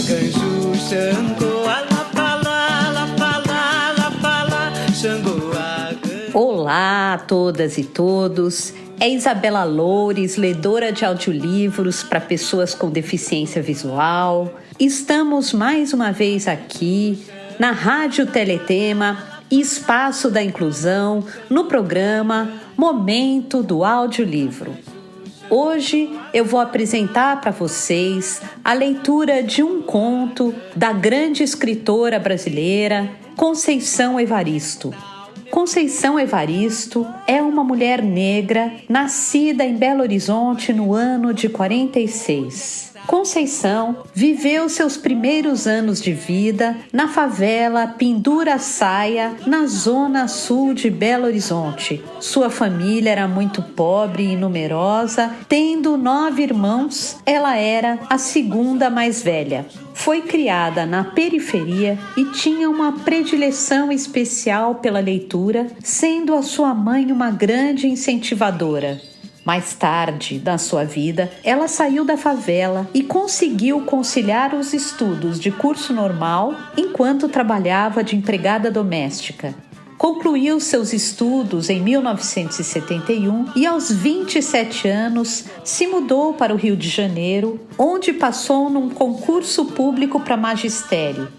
Arcanjo Xangô, Xangô, Olá a todas e todos. É Isabela Loures, ledora de audiolivros para pessoas com deficiência visual. Estamos mais uma vez aqui na Rádio Teletema, Espaço da Inclusão, no programa Momento do Audiolivro. Hoje eu vou apresentar para vocês a leitura de um conto da grande escritora brasileira Conceição Evaristo. Conceição Evaristo é uma mulher negra nascida em Belo Horizonte no ano de 46. Conceição viveu seus primeiros anos de vida na favela Pindura-Saia, na zona sul de Belo Horizonte. Sua família era muito pobre e numerosa, tendo 9 irmãos, ela era a segunda mais velha. Foi criada na periferia e tinha uma predileção especial pela leitura, sendo a sua mãe uma grande incentivadora. Mais tarde, na sua vida, ela saiu da favela e conseguiu conciliar os estudos de curso normal enquanto trabalhava de empregada doméstica. Concluiu seus estudos em 1971 e aos 27 anos se mudou para o Rio de Janeiro, onde passou num concurso público para magistério.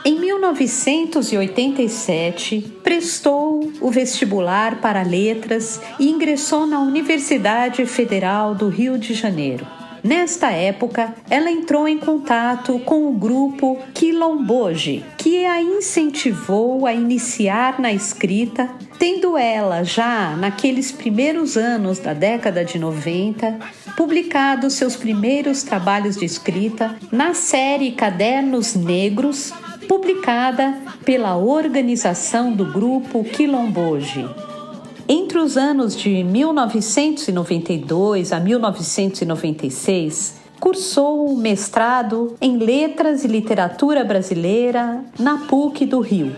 Em 1987, prestou o vestibular para letras e ingressou na Universidade Federal do Rio de Janeiro. Nesta época, ela entrou em contato com o grupo Quilomboje, que a incentivou a iniciar na escrita, tendo ela, já naqueles primeiros anos da década de 90, publicado seus primeiros trabalhos de escrita na série Cadernos Negros, publicada pela organização do grupo Quilomboje. Entre os anos de 1992 a 1996, cursou um mestrado em Letras e Literatura Brasileira na PUC do Rio.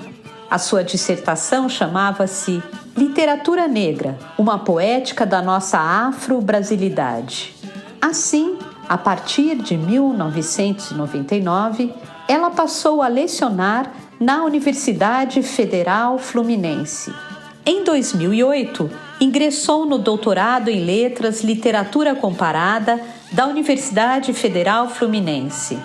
A sua dissertação chamava-se Literatura Negra, uma poética da nossa afro-brasilidade. Assim, a partir de 1999, ela passou a lecionar na Universidade Federal Fluminense. Em 2008, ingressou no doutorado em Letras Literatura Comparada da Universidade Federal Fluminense.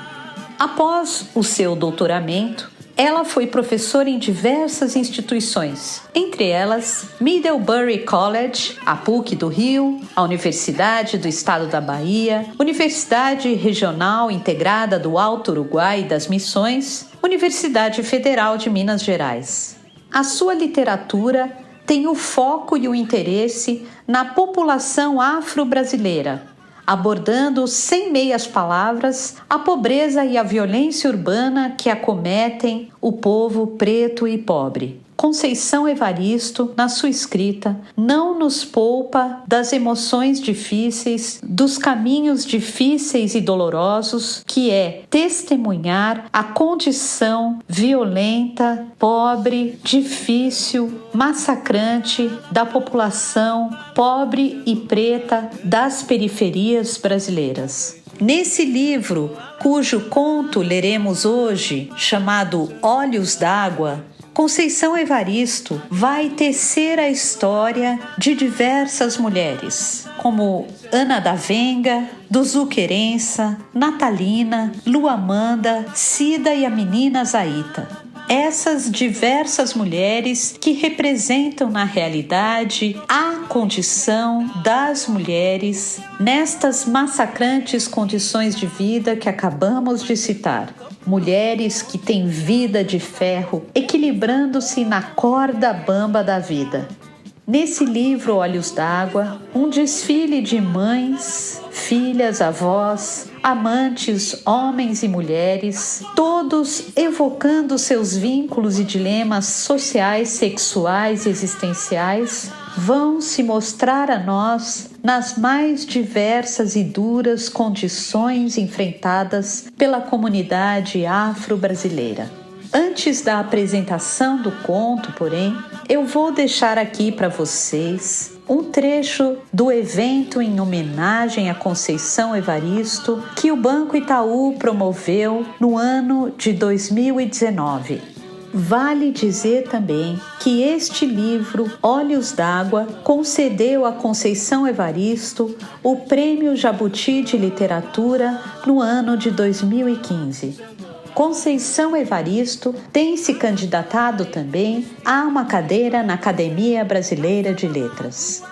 Após o seu doutoramento, ela foi professora em diversas instituições, entre elas Middlebury College, a PUC do Rio, a Universidade do Estado da Bahia, Universidade Regional Integrada do Alto Uruguai e das Missões, Universidade Federal de Minas Gerais. A sua literatura tem o foco e o interesse na população afro-brasileira, abordando sem meias palavras a pobreza e a violência urbana que acometem o povo preto e pobre. Conceição Evaristo, na sua escrita, não nos poupa das emoções difíceis, dos caminhos difíceis e dolorosos, que é testemunhar a condição violenta, pobre, difícil, massacrante da população pobre e preta das periferias brasileiras. Nesse livro, cujo conto leremos hoje, chamado Olhos d'Água, Conceição Evaristo vai tecer a história de diversas mulheres, como Ana da Venga, Duzu Querença, Natalina, Luamanda, Cida e a menina Zaita. Essas diversas mulheres que representam na realidade a condição das mulheres nestas massacrantes condições de vida que acabamos de citar. Mulheres que têm vida de ferro, equilibrando-se na corda bamba da vida. Nesse livro Olhos d'Água, um desfile de mães, filhas, avós, amantes, homens e mulheres, todos evocando seus vínculos e dilemas sociais, sexuais e existenciais, vão se mostrar a nós nas mais diversas e duras condições enfrentadas pela comunidade afro-brasileira. Antes da apresentação do conto, porém, eu vou deixar aqui para vocês um trecho do evento em homenagem a Conceição Evaristo que o Banco Itaú promoveu no ano de 2019. Vale dizer também que este livro, Olhos d'Água, concedeu a Conceição Evaristo o Prêmio Jabuti de Literatura no ano de 2015. Conceição Evaristo tem se candidatado também a uma cadeira na Academia Brasileira de Letras.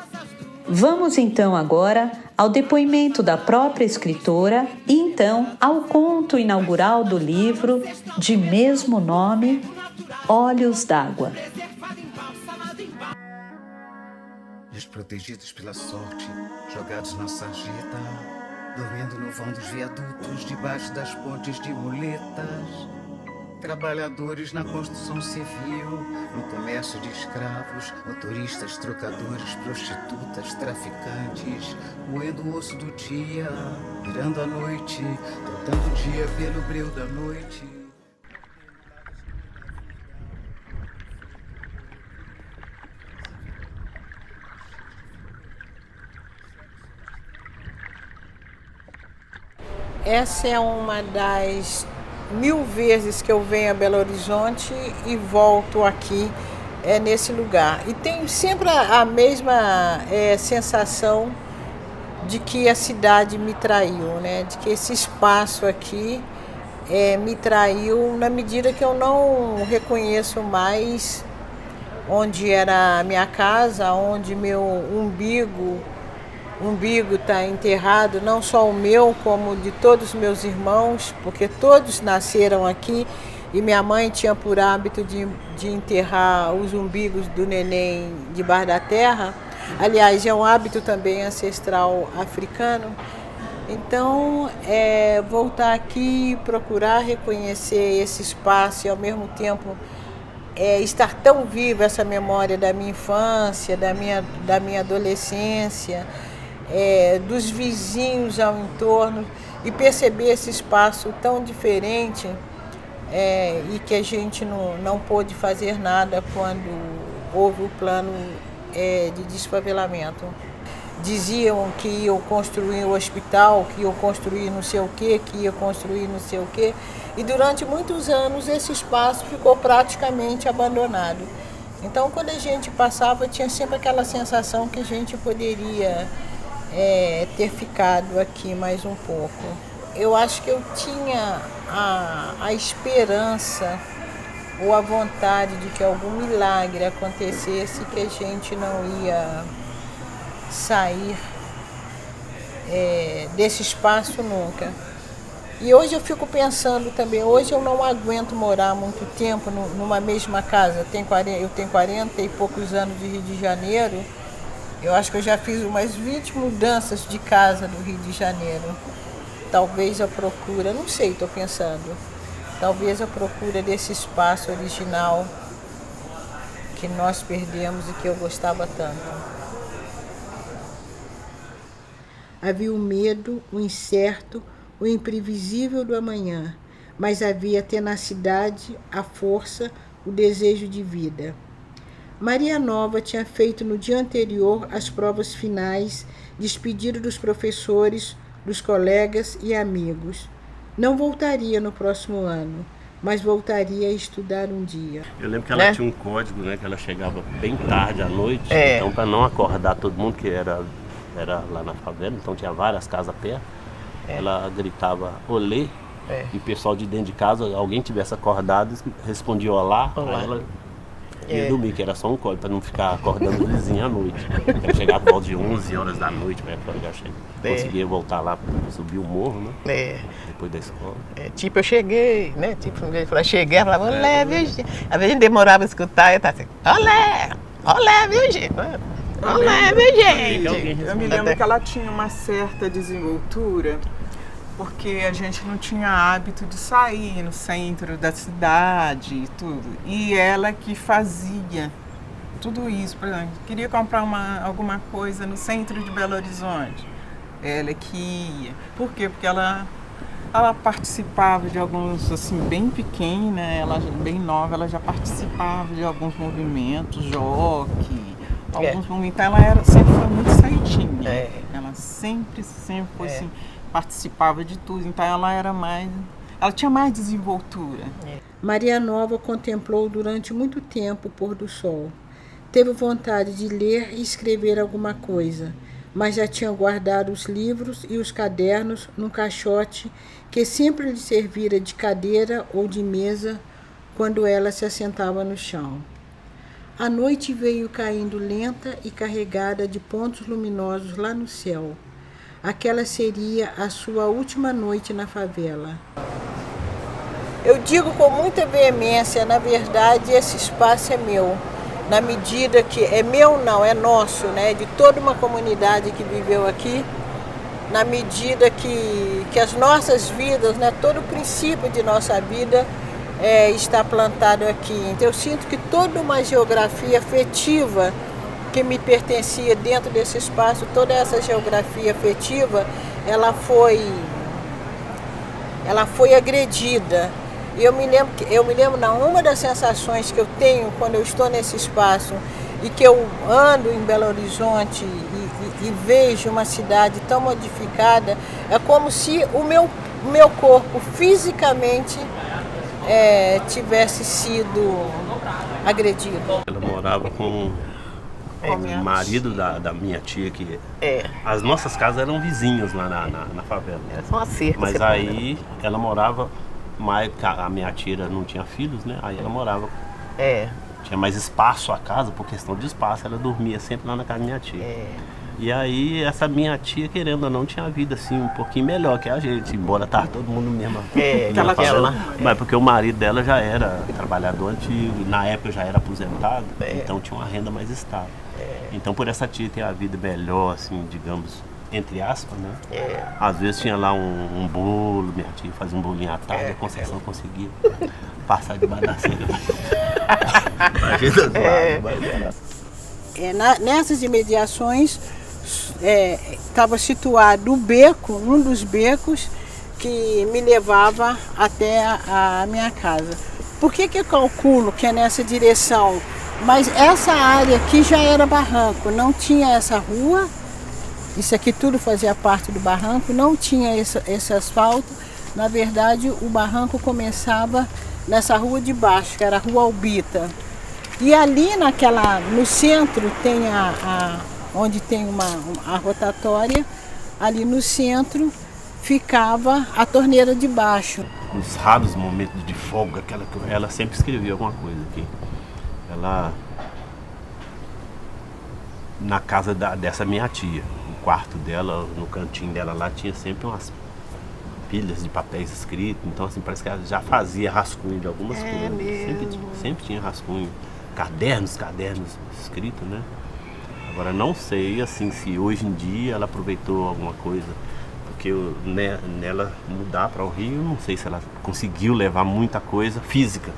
Vamos então agora ao depoimento da própria escritora e então ao conto inaugural do livro de mesmo nome, Olhos d'Água. Desprotegidos pela sorte, jogados na sarjeta, dormindo no vão dos viadutos, debaixo das pontes de muletas. Trabalhadores na construção civil, no comércio de escravos, motoristas, trocadores, prostitutas, traficantes, moendo o osso do dia, virando a noite, trocando o dia pelo breu da noite. Essa é uma das 1000 vezes que eu venho a Belo Horizonte e volto aqui nesse lugar. E tenho sempre a mesma sensação de que a cidade me traiu, né? De que esse espaço aqui me traiu na medida que eu não reconheço mais onde era a minha casa, onde meu umbigo está enterrado, não só o meu, como de todos os meus irmãos, porque todos nasceram aqui e minha mãe tinha por hábito de enterrar os umbigos do neném debaixo da terra. Aliás, é um hábito também ancestral africano. Então, voltar aqui, procurar reconhecer esse espaço e ao mesmo tempo estar tão viva essa memória da minha infância, da minha adolescência, dos vizinhos ao entorno e perceber esse espaço tão diferente e que a gente não pôde fazer nada quando houve o plano de desfavelamento. Diziam que iam construir o hospital, que iam construir não sei o quê, que iam construir não sei o quê, e durante muitos anos esse espaço ficou praticamente abandonado. Então, quando a gente passava, tinha sempre aquela sensação que a gente poderia ter ficado aqui mais um pouco. Eu acho que eu tinha a esperança ou a vontade de que algum milagre acontecesse, que a gente não ia sair desse espaço nunca. E hoje eu fico pensando também, hoje eu não aguento morar muito tempo numa mesma casa. Eu tenho 40 e poucos anos de Rio de Janeiro. Eu acho que eu já fiz umas 20 mudanças de casa no Rio de Janeiro. Talvez a procura, não sei, estou pensando. Talvez a procura desse espaço original que nós perdemos e que eu gostava tanto. Havia o medo, o incerto, o imprevisível do amanhã, mas havia a tenacidade, a força, o desejo de vida. Maria Nova tinha feito no dia anterior as provas finais, despedido dos professores, dos colegas e amigos. Não voltaria no próximo ano, mas voltaria a estudar um dia. Eu lembro que ela tinha um código, né, que ela chegava bem tarde à noite, então para não acordar todo mundo, que era lá na favela, então tinha várias casas perto, ela gritava olê, e o pessoal de dentro de casa, alguém tivesse acordado, respondia olá. Aí ela ia dormir, que era só um código, para não ficar acordando o vizinho à noite. Ela chegava por volta de 11 horas da noite, para conseguia voltar lá, subir o morro, né? Depois da escola. Tipo, eu cheguei, né? Tipo, eu cheguei, ela falava, olé, viu, gente? Às vezes a gente demorava a escutar, eu estava assim, olé, viu, gente? Olé, viu, gente? Eu me lembro que ela tinha uma certa desenvoltura, porque a gente não tinha hábito de sair no centro da cidade e tudo. E ela que fazia tudo isso. Por exemplo, queria comprar alguma coisa no centro de Belo Horizonte. Ela que ia. Por quê? Porque ela participava de alguns, assim, bem pequena, ela bem nova, ela já participava de alguns movimentos, jockey, alguns momentos. Ela sempre foi muito certinha. Ela sempre foi assim, participava de tudo. Então ela tinha mais desenvoltura. Maria Nova contemplou durante muito tempo o pôr do sol. Teve vontade de ler e escrever alguma coisa, mas já tinha guardado os livros e os cadernos num caixote que sempre lhe servira de cadeira ou de mesa quando ela se assentava no chão. A noite veio caindo lenta e carregada de pontos luminosos lá no céu. Aquela seria a sua última noite na favela. Eu digo com muita veemência, na verdade, esse espaço é meu. Na medida que é meu não, é nosso, né? De toda uma comunidade que viveu aqui, na medida que as nossas vidas, né? Todo o princípio de nossa vida está plantado aqui. Então eu sinto que toda uma geografia afetiva que me pertencia dentro desse espaço, toda essa geografia afetiva, ela foi agredida. E eu me lembro, uma das sensações que eu tenho quando eu estou nesse espaço e que eu ando em Belo Horizonte e vejo uma cidade tão modificada, é como se o meu corpo fisicamente tivesse sido agredido. Ela morava com o marido da minha tia, que as nossas casas eram vizinhas lá na favela. Era só uma cerca. Mas aí ela morava mais, a minha tia não tinha filhos, né? Aí ela morava. Tinha mais espaço a casa, por questão de espaço, ela dormia sempre lá na casa da minha tia. E aí essa minha tia, querendo ou não, tinha a vida assim um pouquinho melhor que a gente, embora tava todo mundo mesmo. Mas porque o marido dela já era trabalhador antigo, na época já era aposentado, então tinha uma renda mais estável. Então por essa tia ter a vida melhor, assim, digamos, entre aspas, né? Às vezes tinha lá um bolo, minha tia fazia um bolinho à tarde, a Conceição conseguia passar debaixo da cena. Nessas imediações estava situado o beco, um dos becos que me levava até a minha casa. Por que eu calculo que é nessa direção? Mas essa área aqui já era barranco, não tinha essa rua. Isso aqui tudo fazia parte do barranco, não tinha esse asfalto. Na verdade, o barranco começava nessa rua de baixo, que era a Rua Albita. E ali no centro tem onde tem a rotatória, ali no centro ficava a torneira de baixo. Nos raros momentos de folga, ela sempre escrevia alguma coisa aqui. Ela, na casa dessa minha tia, no quarto dela, no cantinho dela lá, tinha sempre umas pilhas de papéis escritos. Então assim, parece que ela já fazia rascunho de algumas coisas. Sempre tinha rascunho. Cadernos escritos, né? Agora não sei assim se hoje em dia ela aproveitou alguma coisa, porque nela mudar para o Rio, não sei se ela conseguiu levar muita coisa física.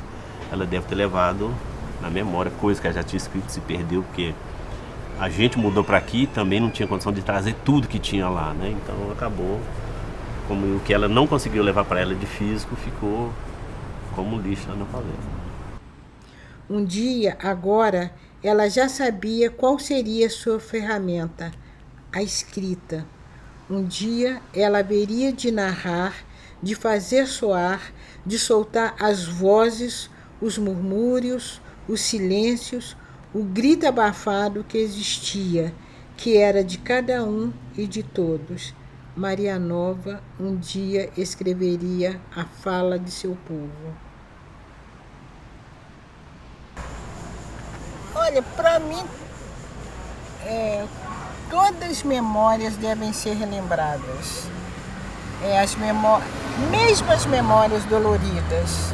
Ela deve ter levado na memória coisa que ela já tinha escrito, se perdeu, porque a gente mudou para aqui e também não tinha condição de trazer tudo que tinha lá, né? Então acabou, como o que ela não conseguiu levar para ela de físico ficou como lixo lá na favela. Um dia, agora, ela já sabia qual seria sua ferramenta, a escrita. Um dia, ela haveria de narrar, de fazer soar, de soltar as vozes, os murmúrios, os silêncios, o grito abafado que existia, que era de cada um e de todos. Maria Nova um dia escreveria a fala de seu povo. Olha, para mim, todas as memórias devem ser relembradas. Mesmo as memórias doloridas.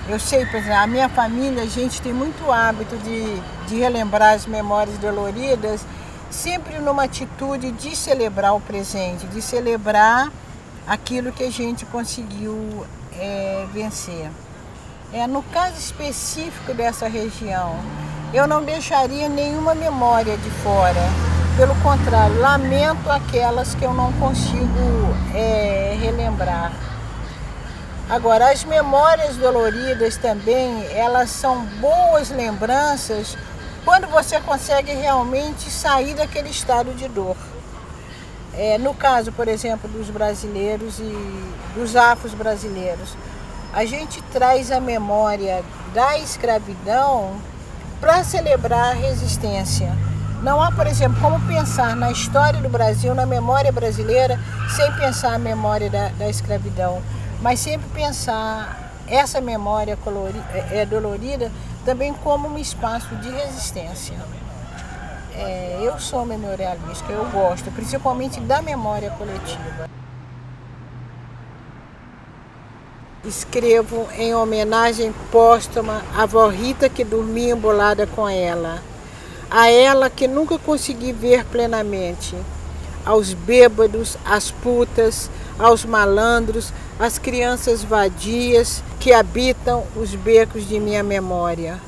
Eu sei, por exemplo, a minha família, a gente tem muito hábito de relembrar as memórias doloridas, sempre numa atitude de celebrar o presente, de celebrar aquilo que a gente conseguiu vencer. No caso específico dessa região, eu não deixaria nenhuma memória de fora. Pelo contrário, lamento aquelas que eu não consigo relembrar. Agora, as memórias doloridas também, elas são boas lembranças quando você consegue realmente sair daquele estado de dor. No caso, por exemplo, dos brasileiros e dos afro-brasileiros, a gente traz a memória da escravidão para celebrar a resistência. Não há, por exemplo, como pensar na história do Brasil, na memória brasileira, sem pensar a memória da escravidão, mas sempre pensar essa memória dolorida também como um espaço de resistência. Eu sou memorialista, eu gosto, principalmente da memória coletiva. Escrevo em homenagem póstuma à avó Rita que dormia embolada com ela, a ela que nunca consegui ver plenamente, aos bêbados, às putas, aos malandros, às crianças vadias que habitam os becos de minha memória.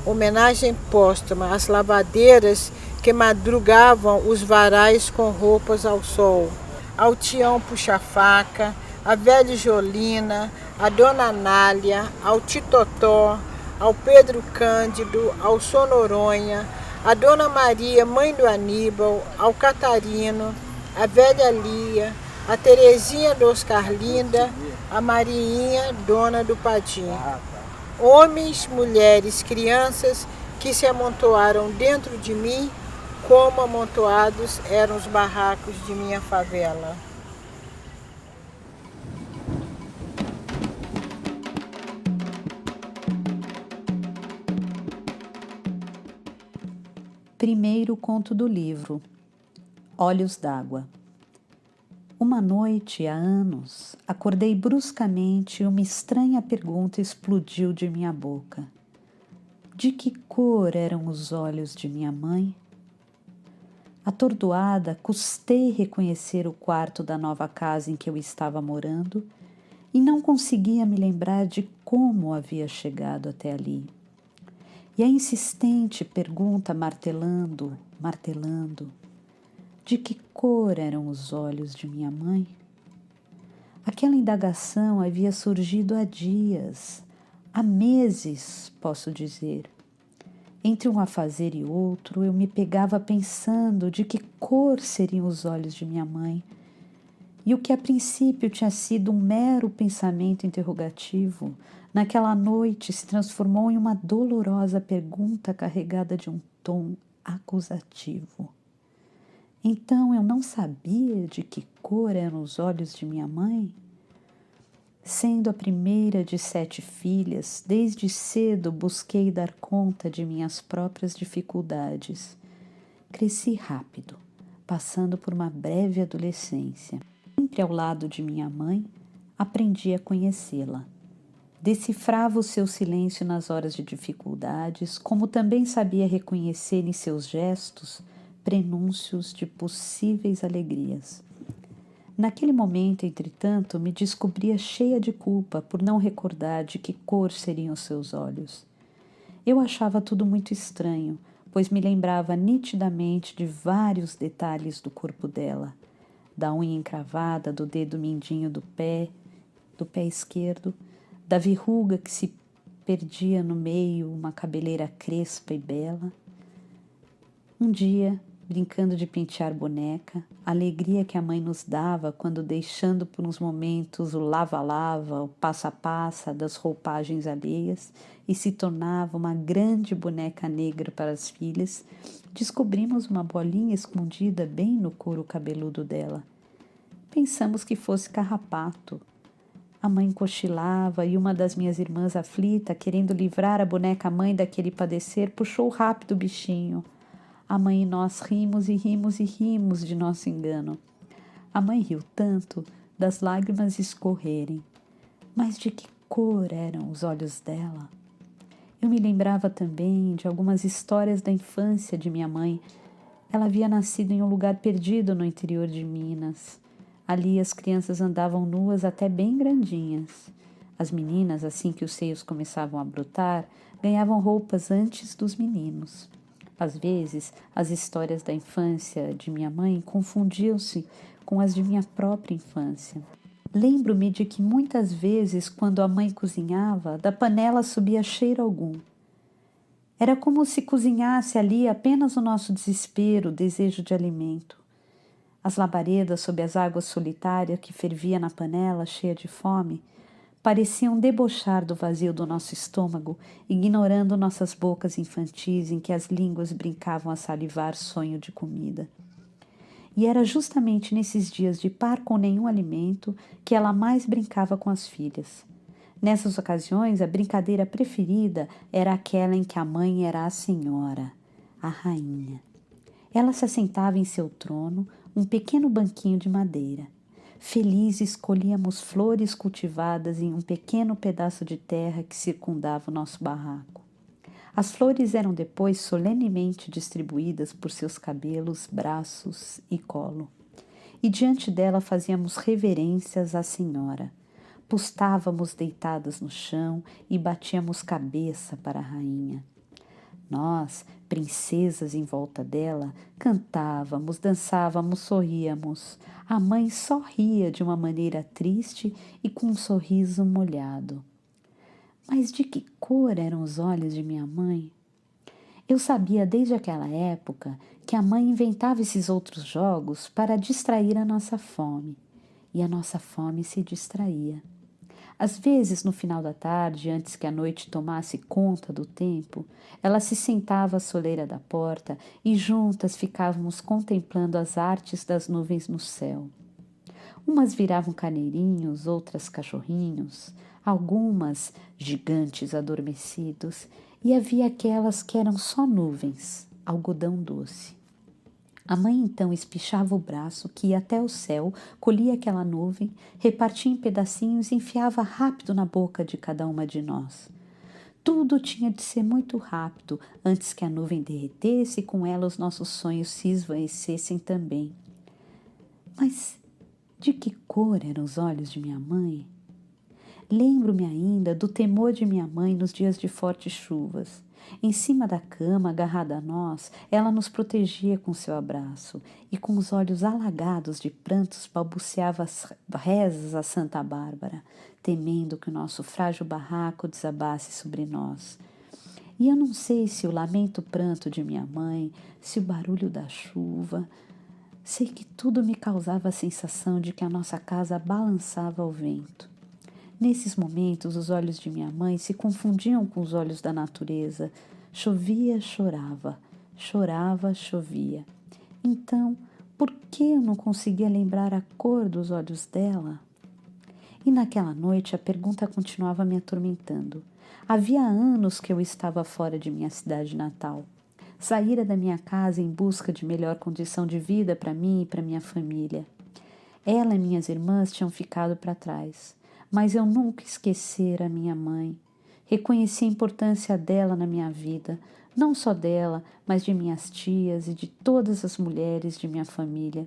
Homenagem póstuma às lavadeiras que madrugavam os varais com roupas ao sol, ao Tião Puxa-Faca, à velha Jolina, à Dona Anália, ao Titotó, ao Pedro Cândido, ao Sonoronha, à Dona Maria, mãe do Aníbal, ao Catarino, à velha Lia, a Terezinha do Oscarlinda, a Mariinha, dona do Padim. Homens, mulheres, crianças que se amontoaram dentro de mim, como amontoados eram os barracos de minha favela. Primeiro conto do livro, Olhos d'Água. Uma noite, há anos, acordei bruscamente e uma estranha pergunta explodiu de minha boca. De que cor eram os olhos de minha mãe? Atordoada, custei reconhecer o quarto da nova casa em que eu estava morando e não conseguia me lembrar de como havia chegado até ali. E a insistente pergunta martelando, de que cor eram os olhos de minha mãe? Aquela indagação havia surgido há dias, há meses, posso dizer. Entre um afazer e outro, eu me pegava pensando de que cor seriam os olhos de minha mãe. E o que a princípio tinha sido um mero pensamento interrogativo, naquela noite se transformou em uma dolorosa pergunta carregada de um tom acusativo. Então eu não sabia de que cor eram os olhos de minha mãe? Sendo a primeira de 7 filhas, desde cedo busquei dar conta de minhas próprias dificuldades. Cresci rápido, passando por uma breve adolescência. Sempre ao lado de minha mãe, aprendi a conhecê-la. Decifrava o seu silêncio nas horas de dificuldades, como também sabia reconhecer em seus gestos prenúncios de possíveis alegrias. Naquele momento, entretanto, me descobria cheia de culpa por não recordar de que cor seriam seus olhos. Eu achava tudo muito estranho, pois me lembrava nitidamente de vários detalhes do corpo dela, da unha encravada, do dedo mindinho do pé esquerdo, da verruga que se perdia no meio, uma cabeleira crespa e bela. Um dia, brincando de pentear boneca, a alegria que a mãe nos dava quando, deixando por uns momentos o lava-lava, o passa-passa das roupagens alheias e se tornava uma grande boneca negra para as filhas, descobrimos uma bolinha escondida bem no couro cabeludo dela. Pensamos que fosse carrapato. A mãe cochilava e uma das minhas irmãs aflita, querendo livrar a boneca-mãe daquele padecer, puxou rápido o bichinho. A mãe e nós rimos e rimos e rimos de nosso engano. A mãe riu tanto das lágrimas escorrerem. Mas de que cor eram os olhos dela? Eu me lembrava também de algumas histórias da infância de minha mãe. Ela havia nascido em um lugar perdido no interior de Minas. Ali as crianças andavam nuas até bem grandinhas. As meninas, assim que os seios começavam a brotar, ganhavam roupas antes dos meninos. Às vezes, as histórias da infância de minha mãe confundiam-se com as de minha própria infância. Lembro-me de que muitas vezes, quando a mãe cozinhava, da panela subia cheiro algum. Era como se cozinhasse ali apenas o nosso desespero, o desejo de alimento. As labaredas sob as águas solitárias que fervia na panela, cheia de fome, pareciam debochar do vazio do nosso estômago, ignorando nossas bocas infantis em que as línguas brincavam a salivar sonho de comida. E era justamente nesses dias de par com nenhum alimento que ela mais brincava com as filhas. Nessas ocasiões, a brincadeira preferida era aquela em que a mãe era a senhora, a rainha. Ela se assentava em seu trono, um pequeno banquinho de madeira. Felizes escolhíamos flores cultivadas em um pequeno pedaço de terra que circundava o nosso barraco. As flores eram depois solenemente distribuídas por seus cabelos, braços e colo. E diante dela fazíamos reverências à senhora. Postávamos deitadas no chão e batíamos cabeça para a rainha. Nós, princesas em volta dela, cantávamos, dançávamos, sorríamos. A mãe só ria de uma maneira triste e com um sorriso molhado. Mas de que cor eram os olhos de minha mãe? Eu sabia desde aquela época que a mãe inventava esses outros jogos para distrair a nossa fome. E a nossa fome se distraía. Às vezes, no final da tarde, antes que a noite tomasse conta do tempo, ela se sentava à soleira da porta e juntas ficávamos contemplando as artes das nuvens no céu. Umas viravam carneirinhos, outras cachorrinhos, algumas gigantes adormecidos, e havia aquelas que eram só nuvens, algodão doce. A mãe então espichava o braço que ia até o céu, colhia aquela nuvem, repartia em pedacinhos e enfiava rápido na boca de cada uma de nós. Tudo tinha de ser muito rápido, antes que a nuvem derretesse e com ela os nossos sonhos se esvaecessem também. Mas de que cor eram os olhos de minha mãe? Lembro-me ainda do temor de minha mãe nos dias de fortes chuvas. Em cima da cama, agarrada a nós, ela nos protegia com seu abraço e com os olhos alagados de prantos balbuciava as rezas a Santa Bárbara, temendo que o nosso frágil barraco desabasse sobre nós. E eu não sei se o lamento pranto de minha mãe, se o barulho da chuva, sei que tudo me causava a sensação de que a nossa casa balançava ao vento. Nesses momentos, os olhos de minha mãe se confundiam com os olhos da natureza. Chovia, chorava. Chorava, chovia. Então, por que eu não conseguia lembrar a cor dos olhos dela? E naquela noite a pergunta continuava me atormentando. Havia anos que eu estava fora de minha cidade natal. Saíra da minha casa em busca de melhor condição de vida para mim e para minha família. Ela e minhas irmãs tinham ficado para trás. Mas eu nunca esquecera a minha mãe. Reconheci a importância dela na minha vida, não só dela, mas de minhas tias e de todas as mulheres de minha família.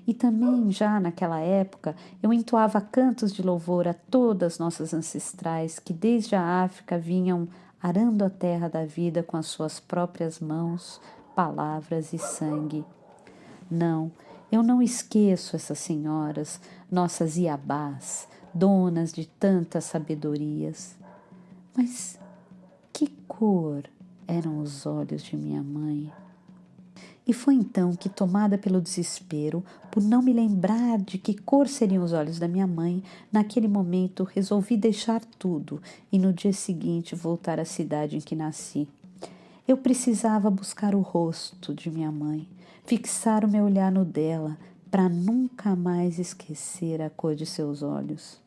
E também, já naquela época, eu entoava cantos de louvor a todas nossas ancestrais que desde a África vinham arando a terra da vida com as suas próprias mãos, palavras e sangue. Não, eu não esqueço essas senhoras, nossas iabás, donas de tantas sabedorias. Mas que cor eram os olhos de minha mãe? E foi então que, tomada pelo desespero, por não me lembrar de que cor seriam os olhos da minha mãe, naquele momento resolvi deixar tudo e no dia seguinte voltar à cidade em que nasci. Eu precisava buscar o rosto de minha mãe, fixar o meu olhar no dela, para nunca mais esquecer a cor de seus olhos.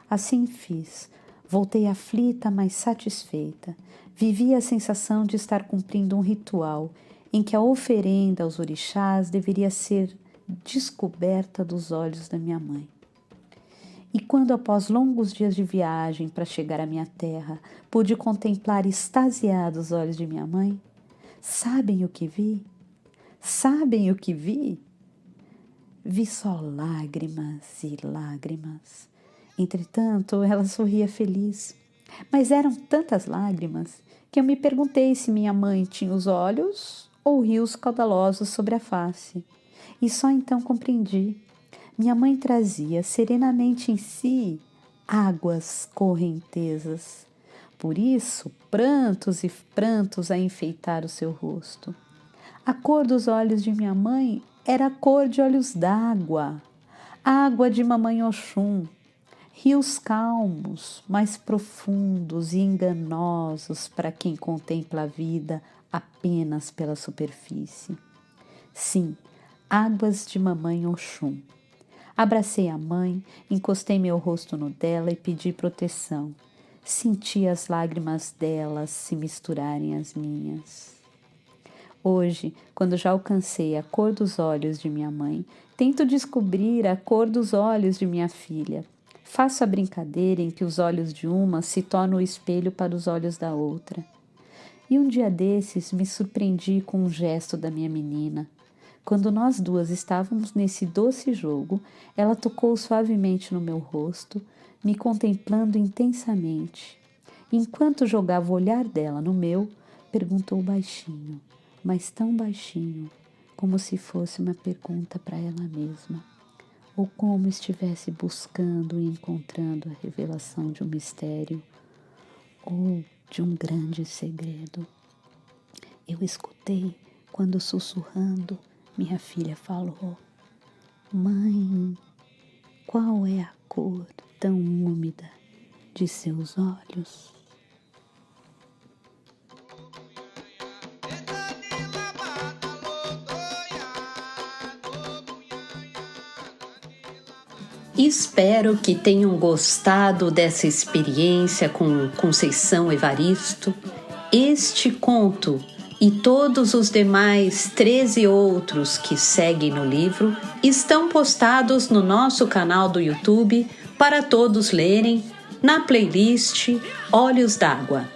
Assim fiz. Voltei aflita, mas satisfeita. Vivi a sensação de estar cumprindo um ritual em que a oferenda aos orixás deveria ser descoberta dos olhos da minha mãe. E quando, após longos dias de viagem para chegar à minha terra, pude contemplar extasiado os olhos de minha mãe, sabem o que vi? Sabem o que vi? Vi só lágrimas e lágrimas. Entretanto, ela sorria feliz. Mas eram tantas lágrimas que eu me perguntei se minha mãe tinha os olhos ou rios caudalosos sobre a face. E só então compreendi. Minha mãe trazia serenamente em si águas correntezas. por isso prantos e prantos a enfeitar o seu rosto. A cor dos olhos de minha mãe era a cor de olhos d'água, água de mamãe Oxum, rios calmos, mais profundos e enganosos para quem contempla a vida apenas pela superfície. Sim, águas de mamãe Oxum. Abracei a mãe, encostei meu rosto no dela e pedi proteção. Senti as lágrimas dela se misturarem às minhas. Hoje, quando já alcancei a cor dos olhos de minha mãe, tento descobrir a cor dos olhos de minha filha. Faço a brincadeira em que os olhos de uma se tornam o espelho para os olhos da outra. E um dia desses me surpreendi com um gesto da minha menina. Quando nós duas estávamos nesse doce jogo, ela tocou suavemente no meu rosto, me contemplando intensamente. Enquanto jogava o olhar dela no meu, perguntou baixinho, mas tão baixinho, como se fosse uma pergunta para ela mesma, ou como estivesse buscando e encontrando a revelação de um mistério ou de um grande segredo. Eu escutei quando, sussurrando, minha filha falou: Mãe, qual é a cor tão úmida de seus olhos? Espero que tenham gostado dessa experiência com Conceição Evaristo. Este conto e todos os demais 13 outros que seguem no livro estão postados no nosso canal do YouTube para todos lerem na playlist Olhos d'Água.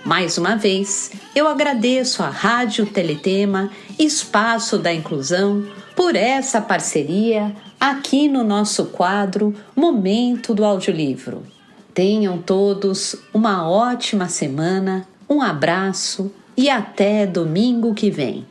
Mais uma vez, eu agradeço à Rádio Teletema, Espaço da Inclusão, por essa parceria aqui no nosso quadro Momento do Audiolivro. Tenham todos uma ótima semana, um abraço e até domingo que vem.